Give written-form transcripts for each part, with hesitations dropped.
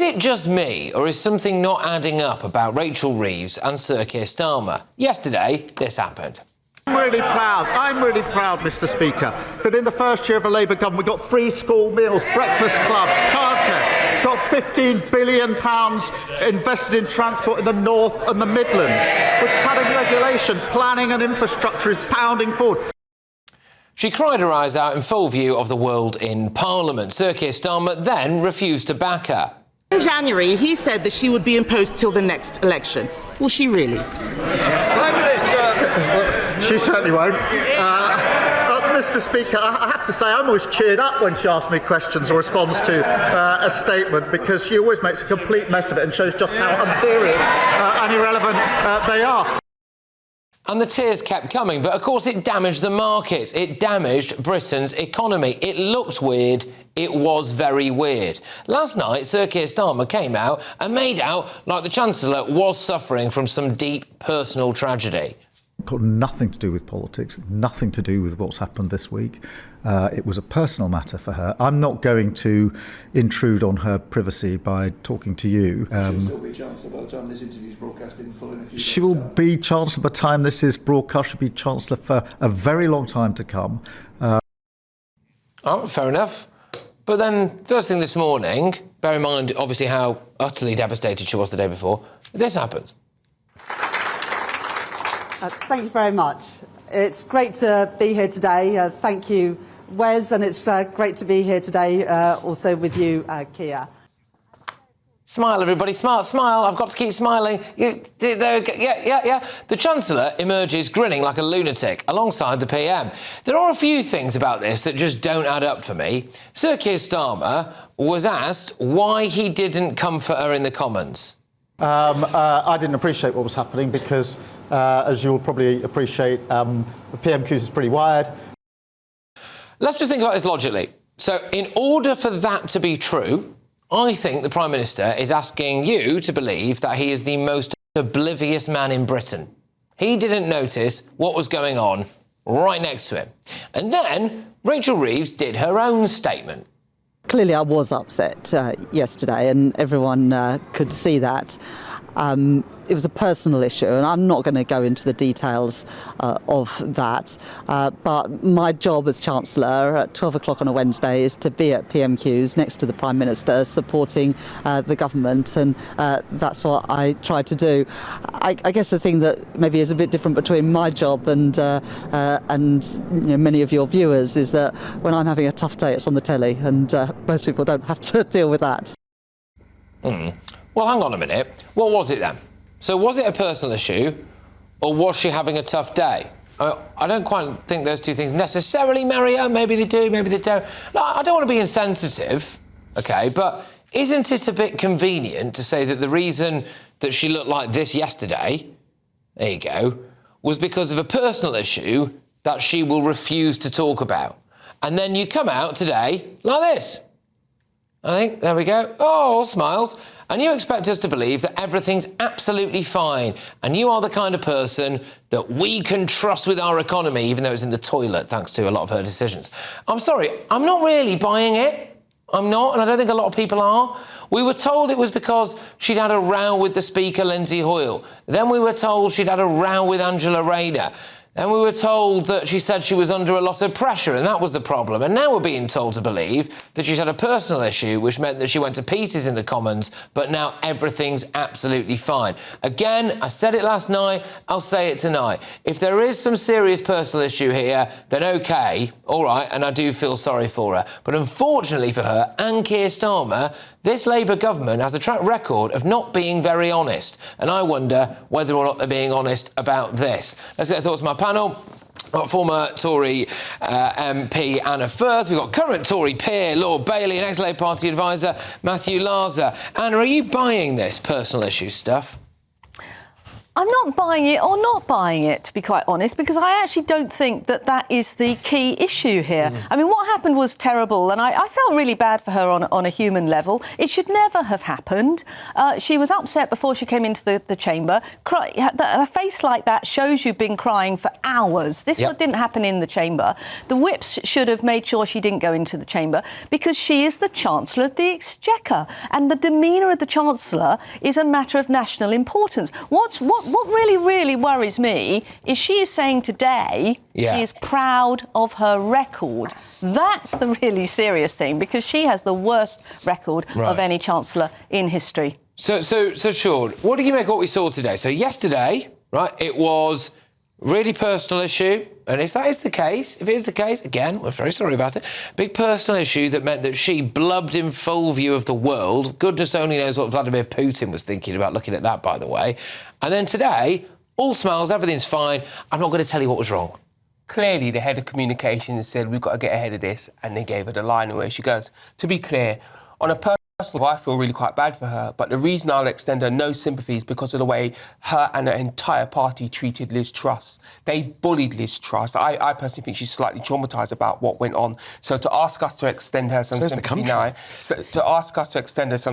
Is it just me, or is something not adding up about Rachel Reeves and Sir Keir Starmer? Yesterday, this happened. I'm really proud, Mr. Speaker, that in the first year of a Labour government we got free school meals, breakfast clubs, childcare, got £15 billion invested in transport in the North and the Midlands. We're cutting regulation, planning and infrastructure is pounding forward. She cried her eyes out in full view of the world in Parliament. Sir Keir Starmer then refused to back her. In January, he said that she would be in post till the next election. Will she really? Prime Minister! She certainly won't. Mr. Speaker, I have to say I'm always cheered up when she asks me questions or responds to a statement, because she always makes a complete mess of it and shows just how unserious and irrelevant they are. And the tears kept coming, but of course it damaged the markets. It damaged Britain's economy. It looked weird. It was very weird. Last night, Sir Keir Starmer came out and made out like the Chancellor was suffering from some deep personal tragedy. Got nothing to do with politics, nothing to do with what's happened this week. It was a personal matter for her. I'm not going to intrude on her privacy by talking to you. She'll still be Chancellor by the time this interview is broadcast in full in a few She will be Chancellor by the time this is broadcast. She'll be Chancellor for a very long time to come. Oh, fair enough. But then, first thing this morning, bear in mind, obviously, how utterly devastated she was the day before, this happens. Thank you very much. It's great to be here today. Thank you, Wes, and it's great to be here today also with you, Keir. Smile, everybody. Smile. I've got to keep smiling. Yeah. The Chancellor emerges grinning like a lunatic alongside the PM. There are a few things about this that just don't add up for me. Sir Keir Starmer was asked why he didn't comfort her in the Commons. I didn't appreciate what was happening because, as you'll probably appreciate, the PMQs is pretty wired. Let's just think about this logically. So in order for that to be true, I think the Prime Minister is asking you to believe that he is the most oblivious man in Britain. He didn't notice what was going on right next to him. And then Rachel Reeves did her own statement. Clearly, I was upset yesterday, and everyone could see that. It was a personal issue, and I'm not going to go into the details of that. But my job as Chancellor at 12 o'clock on a Wednesday is to be at PMQs next to the Prime Minister, supporting the government, and that's what I try to do. I guess the thing that maybe is a bit different between my job and many of your viewers is that when I'm having a tough day, it's on the telly, and most people don't have to deal with that. Well, hang on a minute. What was it then? So was it a personal issue, or was she having a tough day? I don't quite think those two things necessarily marry up. Maybe they do, maybe they don't. No, I don't want to be insensitive, OK, but isn't it a bit convenient to say that the reason that she looked like this yesterday, there you go, was because of a personal issue that she will refuse to talk about? And then you come out today like this. I think, there we go. Oh, all smiles. And you expect us to believe that everything's absolutely fine. And you are the kind of person that we can trust with our economy, even though it's in the toilet, thanks to a lot of her decisions. I'm sorry, I'm not really buying it. I'm not, and I don't think a lot of people are. We were told it was because she'd had a row with the Speaker, Lindsay Hoyle. Then we were told she'd had a row with Angela Rayner. And we were told that she said she was under a lot of pressure, and that was the problem. And now we're being told to believe that she's had a personal issue, which meant that she went to pieces in the Commons, but now everything's absolutely fine. Again, I said it last night, I'll say it tonight. If there is some serious personal issue here, then OK, all right, and I do feel sorry for her. But unfortunately for her and Keir Starmer, this Labour government has a track record of not being very honest, and I wonder whether or not they're being honest about this. Let's get the thoughts of my panel. We've got former Tory MP Anna Firth, we've got current Tory peer Lord Bailey and ex-Labour Party advisor Matthew Larzer. Anna, are you buying this personal issue stuff? I'm not buying it or not buying it, to be quite honest, because I actually don't think that that is the key issue here. I mean, what happened was terrible, and I felt really bad for her on a human level. It should never have happened. She was upset before she came into the chamber. A face like that shows you've been crying for hours. This didn't happen in the chamber. The whips should have made sure she didn't go into the chamber, because she is the Chancellor of the Exchequer, and the demeanour of the Chancellor is a matter of national importance. What really, really worries me is she is saying today she is proud of her record. That's the really serious thing, because she has the worst record of any Chancellor in history. So, Sean, what do you make of what we saw today? So yesterday, right, it was really personal issue. And if that is the case, again, we're very sorry about it, big personal issue that meant that she blubbed in full view of the world. Goodness only knows what Vladimir Putin was thinking about looking at that, by the way. And then today, all smiles, everything's fine. I'm not going to tell you what was wrong. Clearly, the head of communications said, we've got to get ahead of this, and they gave her the line where she goes. To be clear, on a personal level, I feel really quite bad for her, but the reason I'll extend her no sympathy is because of the way her and her entire party treated Liz Truss. They bullied Liz Truss. I personally think she's slightly traumatised about what went on. So to ask us to extend her some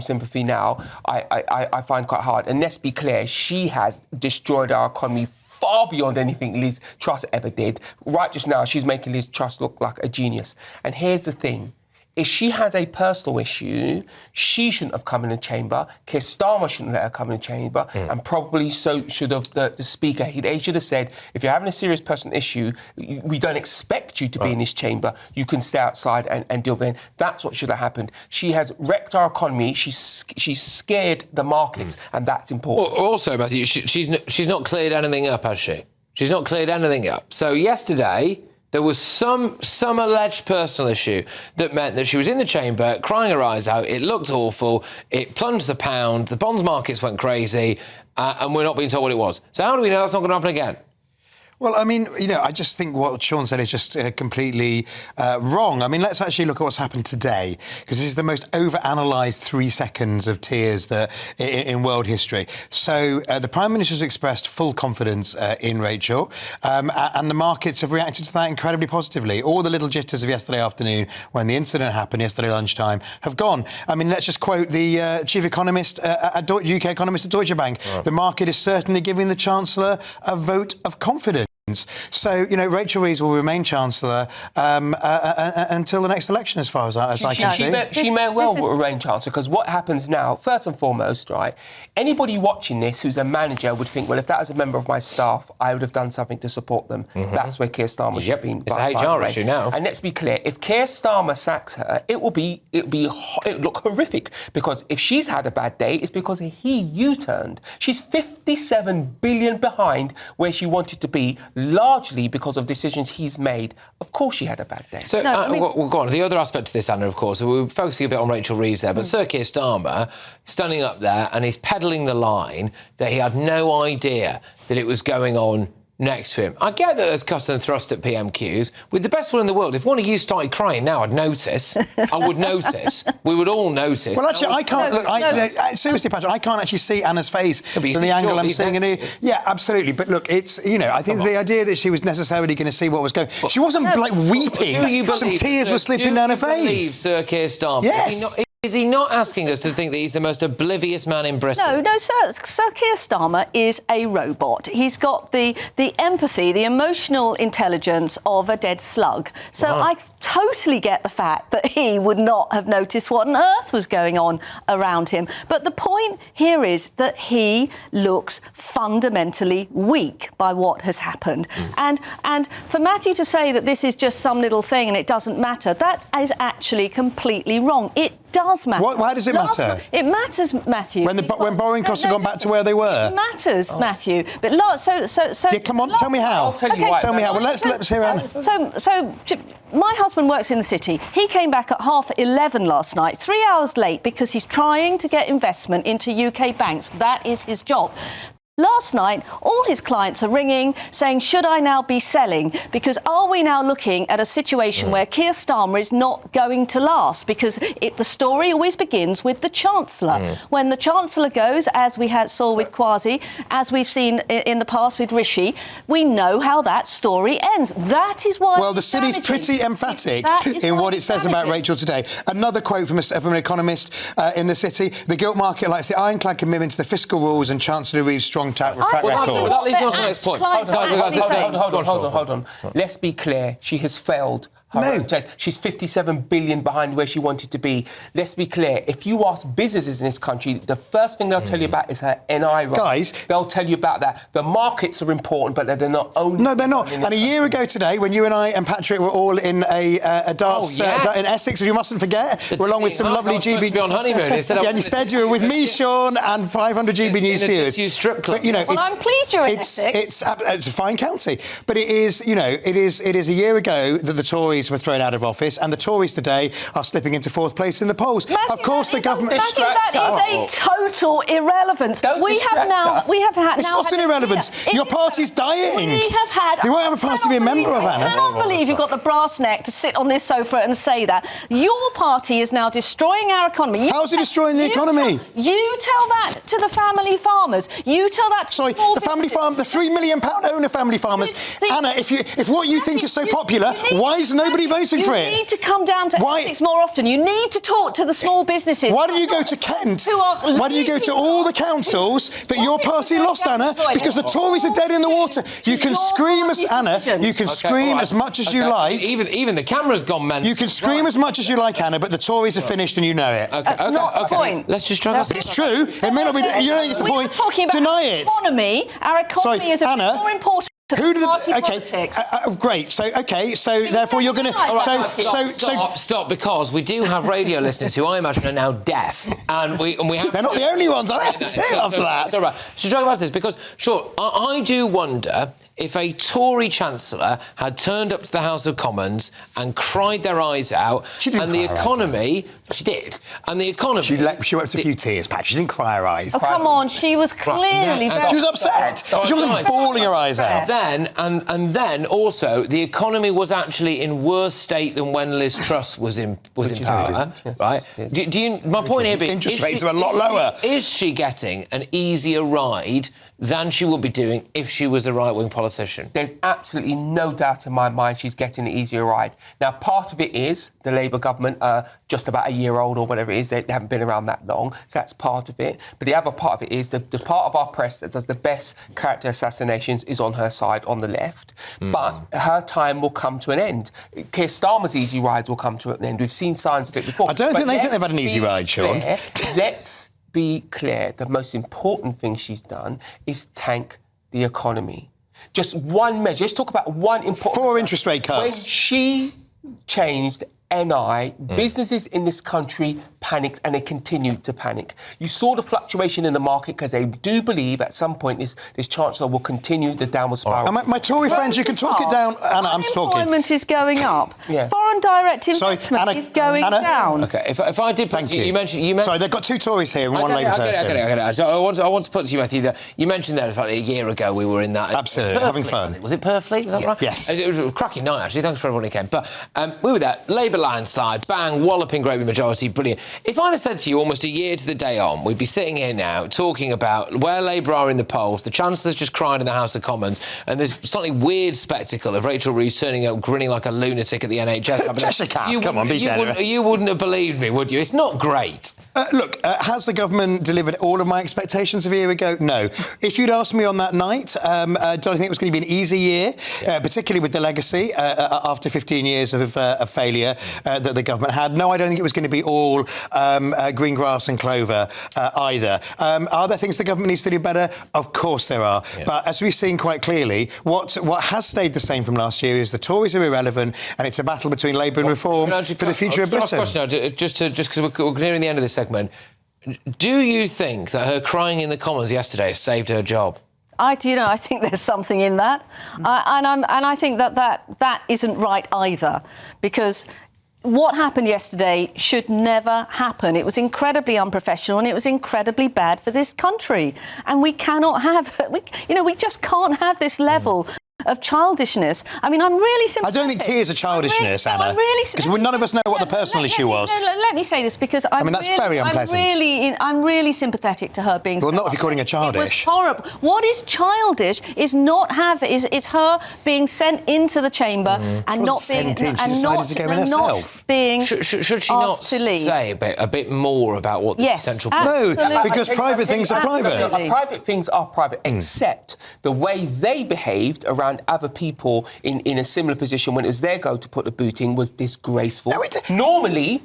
sympathy now, I find quite hard. And let's be clear, she has destroyed our economy far beyond anything Liz Truss ever did. Right just now, she's making Liz Truss look like a genius. And here's the thing. If she had a personal issue, she shouldn't have come in the chamber. Keir Starmer shouldn't let her come in the chamber, and probably so should have the Speaker. They should have said, if you're having a serious personal issue, we don't expect you to be in this chamber. You can stay outside and deal with it. That's what should have happened. She has wrecked our economy. She's scared the markets, and that's important. Well, also, Matthew, she's not cleared anything up, has she? She's not cleared anything up. So yesterday, there was some alleged personal issue that meant that she was in the chamber crying her eyes out. It looked awful. It plunged the pound. The bonds markets went crazy, and we're not being told what it was. So how do we know that's not going to happen again? Well, I mean, I just think what Sean said is just completely wrong. I mean, let's actually look at what's happened today, because this is the most over-analysed 3 seconds of tears in world history. So the Prime Minister's expressed full confidence in Rachel, and the markets have reacted to that incredibly positively. All the little jitters of yesterday afternoon, when the incident happened yesterday lunchtime, have gone. I mean, let's just quote the chief economist, UK economist at Deutsche Bank. The market is certainly giving the Chancellor a vote of confidence. So, Rachel Reeves will remain Chancellor until the next election, as far as I can see. She may well remain Chancellor, because what happens now, first and foremost, right, anybody watching this who's a manager would think, well, if that was a member of my staff, I would have done something to support them. That's where Keir Starmer should be. It's a HR issue now. And let's be clear, if Keir Starmer sacks her, it would look horrific, because if she's had a bad day, it's because he U-turned. She's 57 billion behind where she wanted to be, largely because of decisions he's made. Of course she had a bad day. So, well, go on. The other aspect to this, Anna, of course, we were focusing a bit on Rachel Reeves there, but Sir Keir Starmer standing up there and he's peddling the line that he had no idea that it was going on next to him. I get that there's cut and thrust at PMQs. With the best will in the world, if one of you started crying now, I'd notice. I would notice. We would all notice. Well, actually, I can't... seriously, Patrick, I can't actually see Anna's face from the angle I'm seeing it. Yeah, absolutely. But look, it's, I think the idea that she was necessarily going to see what was going... She wasn't, weeping. Some tears were slipping down her face. Sir Keir Starmer? Yes. Is he not asking us to think that he's the most oblivious man in Britain? No, Sir Keir Starmer is a robot. He's got the empathy, the emotional intelligence of a dead slug. So I totally get the fact that he would not have noticed what on earth was going on around him. But the point here is that he looks fundamentally weak by what has happened. And for Matthew to say that this is just some little thing and it doesn't matter, that is actually completely wrong. It does matter. Why does it matter? It matters, Matthew. When borrowing costs have gone back to where they were? It matters, Matthew. But yeah, come on, tell me how. I'll tell you why. Tell me how. Well, let's hear Anna. So my husband works in the city. He came back at 11:30 last night, 3 hours late, because he's trying to get investment into UK banks. That is his job. Last night, all his clients are ringing, saying, should I now be selling? Because are we now looking at a situation where Keir Starmer is not going to last? Because the story always begins with the Chancellor. When the Chancellor goes, as we saw with Kwasi, as we've seen in the past with Rishi, we know how that story ends. That is why. Well, the city's pretty emphatic in what it says about Rachel today. Another quote from an economist in the city: the gilt market likes the ironclad commitment to the fiscal rules and Chancellor Reeves' strong track record. That leads me on to the next point. Hold on. Let's be clear. She has failed. She's 57 billion behind where she wanted to be. Let's be clear. If you ask businesses in this country, the first thing they'll tell you about is her NI rights. Guys, they'll tell you about that. The markets are important, but they're not only. No, they're not. And a year ago today, when you and I and Patrick were all in a darts in Essex, which you mustn't forget, we're along with some lovely GB. To be on honeymoon. Instead you were with me, Sean, and 500 GB News viewers. Strip club. But, I'm pleased you're in Essex. It's a fine county, but it is a year ago that the Tories were thrown out of office, and the Tories today are slipping into fourth place in the polls. Matthew, of course, the government. That is a total irrelevance. We have had. It's not an irrelevance. Your party's dying. We have had. You won't have a party to be a member of, Anna. I cannot believe you've got the brass neck to sit on this sofa and say that. Your party is now destroying our economy. How's it destroying the economy? You tell that to the family farmers. You tell that to the family farm, the £3 million owner family farmers. Anna, if what you think is so popular, why is nobody voting for it? You need to come down to Essex more often. You need to talk to the small businesses. Why do you go to Kent? Why do you go to all the councils that your party lost, Anna? Because the Tories are dead in the water. You can scream as Anna. You can scream as much as you like. Even the camera's gone mental. You can scream as much as you like, Anna, but the Tories are finished and you know it. That's not the point. Let's just try. But it's true. It may not be. You don't think it's the point. Deny it. Our economy is more important. Who did politics. Great. So therefore you're going to. Stop, because we do have radio listeners who I imagine are now deaf, and we have. They're not the only ones. After that. So right. So talk about this because I do wonder if a Tory Chancellor had turned up to the House of Commons and cried their eyes out, and the economy. She did, and the economy. She wept a few tears, Pat. She didn't cry her eyes. Oh, come on, she was clearly. She was upset. She wasn't bawling her eyes out. Then also the economy was actually in worse state than when Liz Truss was in power, right? My point here being, interest rates are a lot lower. Is she getting an easier ride than she would be doing if she was a right-wing politician? There's absolutely no doubt in my mind she's getting an easier ride. Now, part of it is the Labour government are just about a year old or whatever it is. They haven't been around that long, so that's part of it. But the other part of it is the part of our press that does the best character assassinations is on her side, on the left. But her time will come to an end. Keir Starmer's easy rides will come to an end. We've seen signs of it before. I don't think they think they've had an easy ride, Sean. Let's be clear, the most important thing she's done is tank the economy. Just one measure. Let's talk about one important... 4 interest rate cuts. When she changed NI, businesses in this country panicked, and they continued to panic. You saw the fluctuation in the market because they do believe at some point this Chancellor will continue the downward spiral. My Tory friends, you can talk it down. Anna, I'm talking. Unemployment is going up. Foreign direct investment is going down. OK, if I did... Thank you mentioned... Sorry, they've got 2 Tories here and 1 Labour person. I get it. So I want to put to you, Matthew, that you mentioned that a year ago we were in that... Absolutely, having fun. Was it Purfleet? Was that right? Yes. It was a cracking night, actually. Thanks for everyone who came. But we were there. Labour landslide, bang, walloping great majority, brilliant. If I'd have said to you almost a year to the day on, we'd be sitting here now talking about where Labour are in the polls, the Chancellor's just cried in the House of Commons, and there's slightly weird spectacle of Rachel Reeves turning up grinning like a lunatic at the NHS. Jessica, come on, be generous. You wouldn't have believed me, would you? It's not great. Look, has the government delivered all of my expectations of a year ago? No. If you'd asked me on that night, do I think it was going to be an easy year, particularly with the legacy after 15 years of failure that the government had? No, I don't think it was going to be all green grass and clover either. Are there things the government needs to do better? Of course there are. Yeah. But as we've seen quite clearly, what has stayed the same from last year is the Tories are irrelevant, and it's a battle between Labour and Reform for the future of Britain. Just because we're nearing the end of this segment, do you think that her crying in the Commons yesterday saved her job? I think there's something in that, and I think that isn't right either, because what happened yesterday should never happen. It was incredibly unprofessional and it was incredibly bad for this country. And we cannot have, we just can't have this level of childishness. I mean, I'm really sympathetic. I don't think tears are childishness, Anna. Because none of us know what the personal issue was. Let me say this, because that's very unpleasant. I'm really sympathetic to her being. Well, not if you're calling her childish. It was horrible. What is childish is is her being sent into the chamber and not being Should she not say a bit more about what the potential? No, because private things are private. Private things are private, except the way they behaved around other people in a similar position when it was their go to put the boot in was disgraceful. Normally,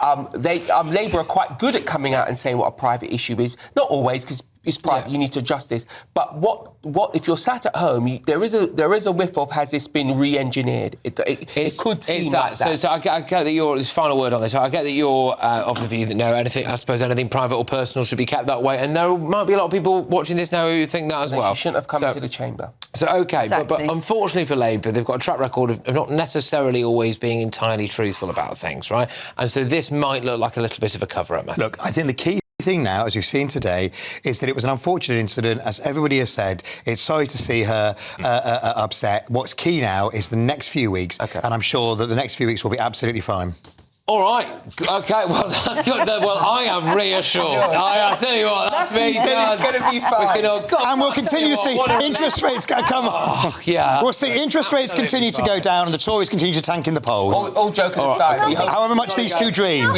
Labour are quite good at coming out and saying what a private issue is. Not always, because it's private. You need to adjust this. But what if you're sat at home? There is a whiff of, has this been re-engineered? It could seem like that. So I get that you're. This final word on this. I get that you're of the view that anything private or personal should be kept that way. And there might be a lot of people watching this now who think that as well. She shouldn't have come into the chamber. So OK, but unfortunately for Labour, they've got a track record of not necessarily always being entirely truthful about things, right? And so this might look like a little bit of a cover-up method. Look, I think the key thing now, as we've seen today, is that it was an unfortunate incident. As everybody has said, it's sorry to see her upset. What's key now is the next few weeks, and I'm sure that the next few weeks will be absolutely fine. All right. OK, well, that's good. Well, I am reassured. I tell you what, that's me. It's going to be fine. And we'll continue to see interest rates come on. We'll see interest rates continue to go down and the Tories continue to tank in the polls. All joking aside. However much these two dream.